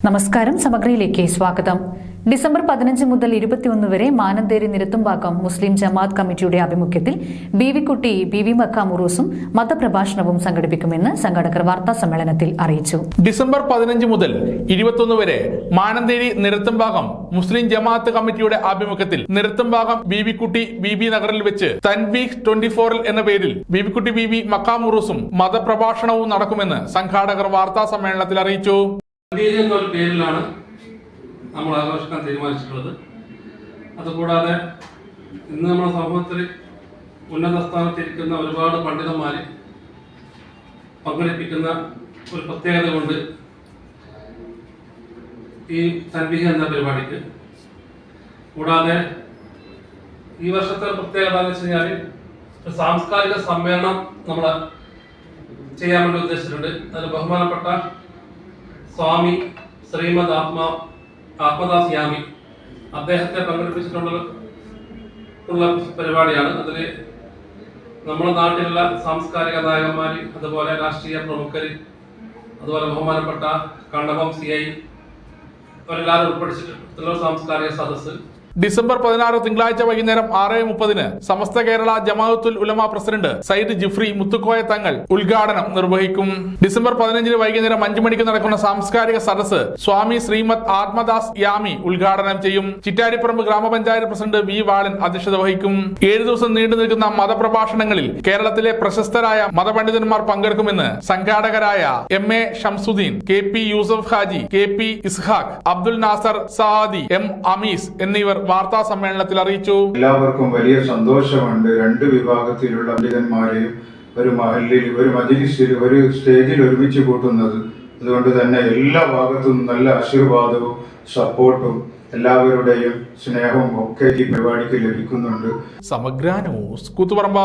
നമസ്കാരം. സമഗ്രയിലേക്ക് സ്വാഗതം. ഡിസംബർ 15 മുതൽ 21 വരെ മാനന്തേരി നിരത്തുംഭാഗം മുസ്ലിം ജമാഅത്ത് കമ്മിറ്റിയുടെ ആഭിമുഖ്യത്തിൽ ബീവിക്കുട്ടി ബീവി മക്കാം ഉറൂസും മതപ്രഭാഷണവും സംഘടിപ്പിക്കുമെന്ന് സംഘാടകർ വാർത്താ സമ്മേളനത്തിൽ അറിയിച്ചു. ഡിസംബർ 15 മുതൽ 21 വരെ മാനന്തേരി നിരത്തുംഭാഗം മുസ്ലിം ജമാഅത്ത് കമ്മിറ്റിയുടെ ആഭിമുഖ്യത്തിൽ നിരത്തുംഭാഗം ബീവിക്കുട്ടി ബീബി നഗറിൽ വെച്ച് തൻവീഖ് 24 എന്ന പേരിൽ ബീവിക്കുട്ടി ബീവി മക്കാം ഉറൂസും മതപ്രഭാഷണവും നടക്കുമെന്ന് സംഘാടകർ വാർത്താ സമ്മേളനത്തിൽ അറിയിച്ചു. എന്നൊരു പേരിലാണ് നമ്മൾ ആഘോഷിക്കാൻ തീരുമാനിച്ചിട്ടുള്ളത്. അതുകൂടാതെ ഇന്ന് നമ്മുടെ സമൂഹത്തിൽ ഉന്നത സ്ഥാനത്തിരിക്കുന്ന ഒരുപാട് പണ്ഡിതന്മാരെ പങ്കെടുപ്പിക്കുന്ന ഒരു പ്രത്യേകത കൊണ്ട് ഈ തൻവീഹ് എന്ന പരിപാടിക്ക്, കൂടാതെ ഈ വർഷത്തെ പ്രത്യേകത എന്ന് വെച്ച് കഴിഞ്ഞാൽ ഒരു സാംസ്കാരിക സമ്മേളനം നമ്മൾ ചെയ്യാൻ വേണ്ടി ഉദ്ദേശിച്ചിട്ടുണ്ട്. അതിൽ ബഹുമാനപ്പെട്ട സ്വാമി ശ്രീമദ് ആത്മദാസ് യാമി അദ്ദേഹത്തെ പങ്കെടുപ്പിച്ചിട്ടുള്ള പരിപാടിയാണ്. അതിൽ നമ്മുടെ നാട്ടിലുള്ള സാംസ്കാരിക നായകന്മാർ, അതുപോലെ രാഷ്ട്രീയ പ്രമുഖർ, അതുപോലെ ബഹുമാനപ്പെട്ട കണ്ണപം CI അവരെല്ലാവരും ഉൾപ്പെടുത്തിയിട്ടുള്ള സാംസ്കാരിക സദസ്സ് ഡിസംബർ 16 തിങ്കളാഴ്ച വൈകുന്നേരം 6:30 സമസ്ത കേരള ജമാഅത്തുൽ ഉലമ പ്രസിഡന്റ് സയ്യിദ് ജിഫ്രി മുത്തുക്കോയ തങ്ങൾ ഉദ്ഘാടനം നിർവഹിക്കും. ഡിസംബർ 15 വൈകുന്നേരം 5 മണിക്ക് നടക്കുന്ന സാംസ്കാരിക സദസ്സ് സ്വാമി ശ്രീമദ് ആത്മദാസ് യാമി ഉദ്ഘാടനം ചെയ്യും. ചിറ്റാരിപ്പറമ്പ് ഗ്രാമപഞ്ചായത്ത് പ്രസിഡന്റ് വി വാളൻ അധ്യക്ഷത വഹിക്കും. 7 ദിവസം നീണ്ടു നിൽക്കുന്ന മതപ്രഭാഷണങ്ങളിൽ കേരളത്തിലെ പ്രശസ്തരായ മതപണ്ഡിതന്മാർ പങ്കെടുക്കുമെന്ന് സംഘാടകരായ MA Shamsuddin, KP Yusuf Haji, KP Ishaq, Abdul Nasar Sahadi, M അമീസ് എന്നിവർ വാർത്താ സമ്മേളനത്തിൽ അറിയിച്ചു. എല്ലാവർക്കും വലിയ സന്തോഷമുണ്ട്. രണ്ട് വിഭാഗത്തിലുള്ള പണ്ഡിതന്മാരെയും ഒരു മഹല്ലിൽ, ഒരു മജ്‌ലിസിൽ, ഒരു സ്റ്റേജിൽ ഒരുമിച്ച് കൂട്ടുന്നത്. അതുകൊണ്ട് തന്നെ എല്ലാ ഭാഗത്തും നല്ല ആശീർവാദവും സപ്പോർട്ടും എല്ലാവരുടെയും സ്നേഹവും ഒക്കെ ഈ പരിപാടിക്ക് ലഭിക്കുന്നുണ്ട്. സമഗ്ര ന്യൂസ് കൂത്തുപറമ്പ.